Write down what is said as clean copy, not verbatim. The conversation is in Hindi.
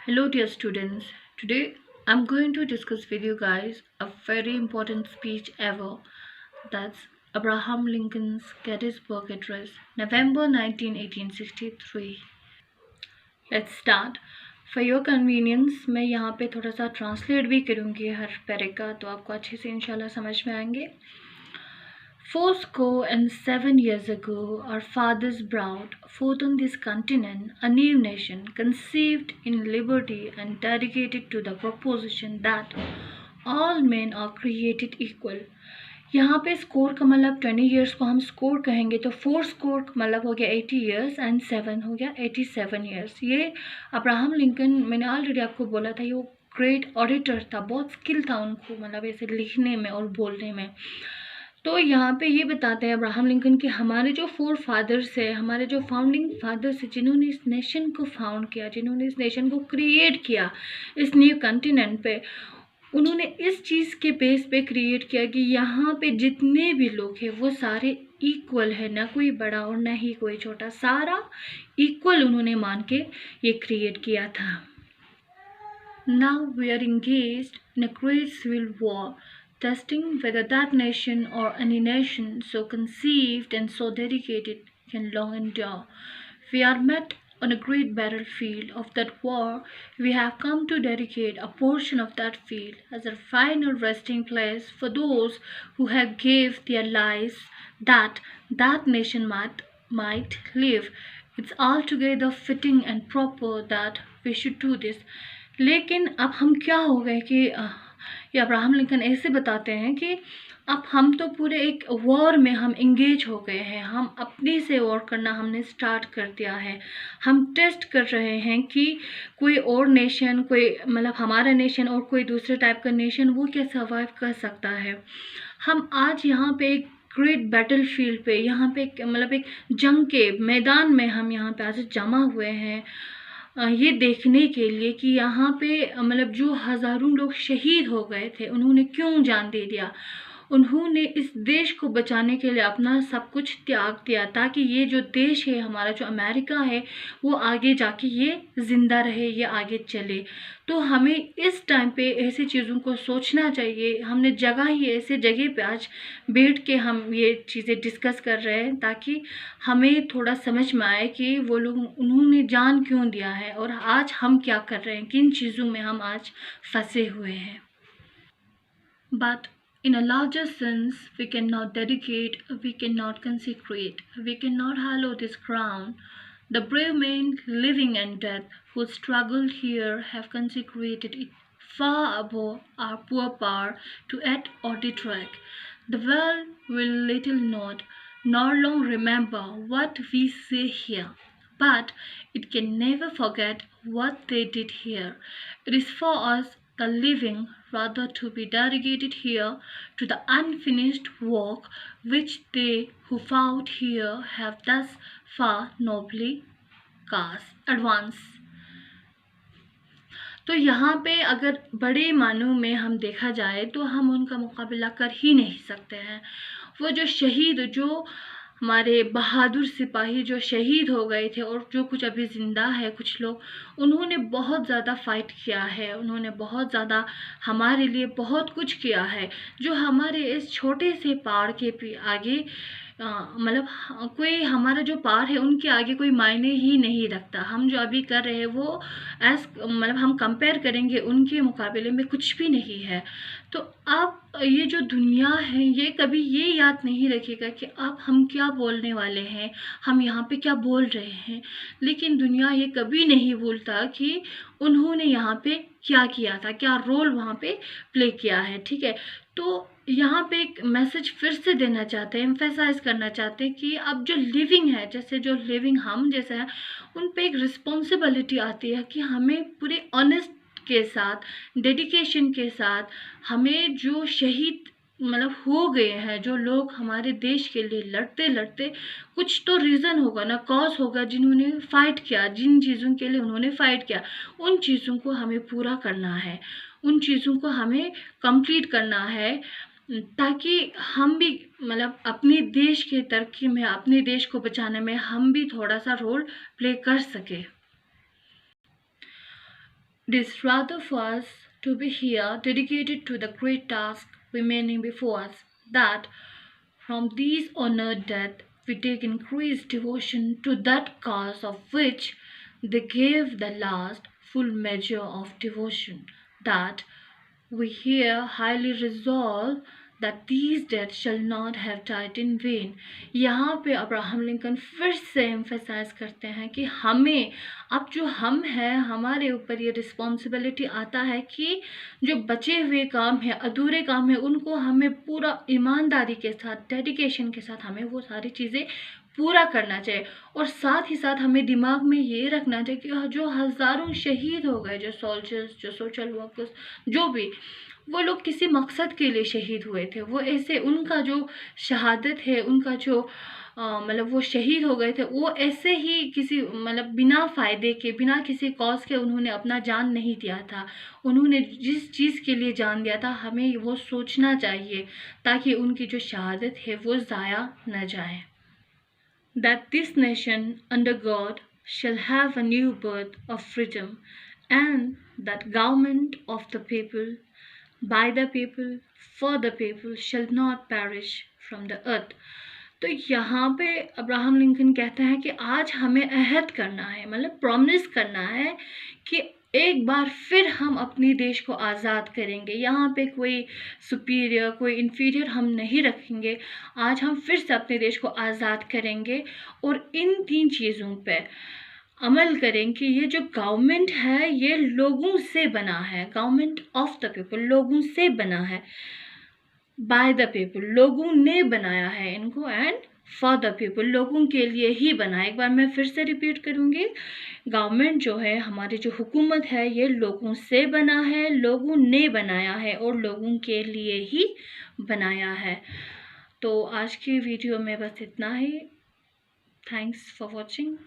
Hello, dear students. Today I'm going to discuss with you guys a very important speech ever. That's Abraham Lincoln's Gettysburg Address, November 19, 1863. Let's start. For your convenience, मैं यहाँ पे थोड़ा सा ट्रांसलेट भी करूँगी हर पैरे का, तो आपको अच्छे से इंशाल्लाह समझ में आएंगे. 407 years ago, our fathers brought forth on this continent a new nation, conceived in liberty and dedicated to the proposition that all men are created equal. यहाँ पे स्कोर का मतलब 20 ईयर्स को हम स्कोर कहेंगे तो 4 स्कोर का मतलब हो गया 80 ईयर्स एंड 7 हो गया 87 ईयर्स. ये अब्राहम लिंकन, मैंने ऑलरेडी आपको बोला था, ये ग्रेट ऑडिटर था, बहुत स्किल था उनको मतलब ऐसे लिखने में और बोलने में. तो यहाँ पे ये बताते हैं अब्राहम लिंकन कि हमारे जो फोर फादर्स है, हमारे जो फाउंडिंग फादर्स है, जिन्होंने इस नेशन को फाउंड किया, जिन्होंने इस नेशन को क्रिएट किया इस न्यू कॉन्टिनेंट पे, उन्होंने इस चीज़ के बेस पे क्रिएट किया कि यहाँ पे जितने भी लोग हैं वो सारे इक्वल है, ना कोई बड़ा और ना ही कोई छोटा, सारा इक्वल उन्होंने मान के ये क्रिएट किया था. Now we are engaged in a great civil war, testing whether that nation or any nation so conceived and so dedicated can long endure. We are met on a great battlefield of that war. We have come to dedicate a portion of that field as a final resting place for those who have gave their lives that that nation might live. It's altogether fitting and proper that we should do this. लेकिन अब हम क्या हो गए कि ये अब्राहम लिंकन ऐसे बताते हैं कि अब हम तो पूरे एक वॉर में हम इंगेज हो गए हैं, हम अपने से वॉर करना हमने स्टार्ट कर दिया है. हम टेस्ट कर रहे हैं कि कोई और नेशन, कोई मतलब हमारा नेशन और कोई दूसरे टाइप का नेशन, वो क्या सर्वाइव कर सकता है. हम आज यहाँ पे एक ग्रेट बैटल फील्ड पे, यहाँ पे मतलब एक जंग के मैदान में हम यहाँ पे आज जमा हुए हैं ये देखने के लिए कि यहाँ पे मतलब जो हज़ारों लोग शहीद हो गए थे, उन्होंने क्यों जान दे दिया. उन्होंने इस देश को बचाने के लिए अपना सब कुछ त्याग दिया ताकि ये जो देश है हमारा, जो अमेरिका है, वो आगे जाके ये ज़िंदा रहे, ये आगे चले. तो हमें इस टाइम पे ऐसी चीज़ों को सोचना चाहिए. हमने जगह ही ऐसे जगह पे आज बैठ के हम ये चीज़ें डिस्कस कर रहे हैं ताकि हमें थोड़ा समझ में आए कि वो लोग, उन्होंने जान क्यों दिया है और आज हम क्या कर रहे हैं, किन चीज़ों में हम आज फंसे हुए हैं. But in a larger sense, we cannot dedicate, we cannot consecrate, we cannot hallow this crown. The brave men, living and dead, who struggled here have consecrated it far above our poor power to add or detract. The world will little note, nor long remember what we say here, but it can never forget what they did here. It is for us, the living, rather to be dedicated here to the unfinished work which they who fought here have thus far nobly advanced. तो यहाँ पे अगर बड़े मानों में हम देखा जाए तो हम उनका मुकाबला कर ही नहीं सकते हैं. वो जो शहीद, जो हमारे बहादुर सिपाही जो शहीद हो गए थे और जो कुछ अभी ज़िंदा है कुछ लोग, उन्होंने बहुत ज़्यादा फ़ाइट किया है, उन्होंने बहुत ज़्यादा हमारे लिए बहुत कुछ किया है. जो हमारे इस छोटे से पहाड़ के भी आगे मतलब कोई हमारा जो पार है उनके आगे कोई मायने ही नहीं रखता. हम जो अभी कर रहे हैं वो मतलब हम कंपेयर करेंगे उनके मुकाबले में कुछ भी नहीं है. तो अब ये जो दुनिया है ये कभी ये याद नहीं रखेगा कि अब हम क्या बोलने वाले हैं, हम यहाँ पे क्या बोल रहे हैं. लेकिन दुनिया ये कभी नहीं भूलता कि उन्होंने यहाँ पे क्या किया था, क्या रोल वहाँ पे प्ले किया है. ठीक है, तो यहाँ पे एक मैसेज फिर से देना चाहते हैं, एम्फेसाइज करना चाहते हैं कि अब जो लिविंग है, जैसे जो लिविंग हम जैसे हैं, उन पे एक रिस्पॉन्सिबिलिटी आती है कि हमें पूरे ऑनेस्ट के साथ, डेडिकेशन के साथ, हमें जो शहीद मतलब हो गए हैं, जो लोग हमारे देश के लिए लड़ते लड़ते, कुछ तो रीज़न होगा ना, कॉज होगा, जिन्होंने फ़ाइट किया, जिन चीज़ों के लिए उन्होंने फ़ाइट किया, उन चीज़ों को हमें पूरा करना है, उन चीज़ों को हमें कंप्लीट करना है ताकि हम भी मतलब अपने देश की तरक्की में, अपने देश को बचाने में हम भी थोड़ा सा रोल प्ले कर सके. It is rather for us to be here dedicated to the great task remaining before us, that from these honored death we take increased devotion to that cause of which they gave the last full measure of devotion, that we here highly resolve that these dead shall not have died in vain. यहाँ पे अब्राहम लिंकन फिर से एम्फेसाइज करते हैं कि हमें अब जो हम हैं हमारे ऊपर ये रिस्पॉन्सिबिलिटी आता है कि जो बचे हुए काम है, अधूरे काम है, उनको हमें पूरा ईमानदारी के साथ, डेडिकेशन के साथ हमें वो सारी चीज़ें पूरा करना चाहिए। और साथ ही साथ हमें दिमाग में ये रखना चाहिए कि जो हज़ारों शहीद हो गए, जो सोल्जर्स, जो सोशल वर्कर्स, जो भी, वो लोग किसी मकसद के लिए शहीद हुए थे। वो ऐसे उनका जो शहादत है, उनका जो मतलब वो शहीद हो गए थे, वो ऐसे ही किसी मतलब बिना फ़ायदे के, बिना किसी कॉज के उन्होंने अपना जान नहीं दिया था। उन्होंने जिस चीज़ के लिए जान दिया था, हमें वो सोचना चाहिए ताकि उनकी जो शहादत है वो ज़ाया न जाए। That this nation under God shall have a new birth of freedom, and that government of the people, by the people, for the people shall not perish from the earth. तो यहाँ पे अब्राहम लिंकन कहते हैं कि आज हमें अहद करना है, मतलब प्रॉमिस करना है कि एक बार फिर हम अपने देश को आज़ाद करेंगे। यहाँ पे कोई सुपीरियर, कोई इन्फीरियर हम नहीं रखेंगे। आज हम फिर से अपने देश को आज़ाद करेंगे और इन 3 चीज़ों पे अमल करें कि ये जो गवर्नमेंट है ये लोगों से बना है, गवर्नमेंट ऑफ द पीपल, लोगों से बना है, बाय द पीपल, लोगों ने बनाया है इनको, एंड फॉर द पीपल, लोगों के लिए ही बना। एक बार मैं फिर से रिपीट करूँगी, गवर्नमेंट जो है, हमारी जो हुकूमत है, ये लोगों से बना है, लोगों ने बनाया है और लोगों के लिए ही बनाया है। तो आज की वीडियो में बस इतना ही। Thanks for watching.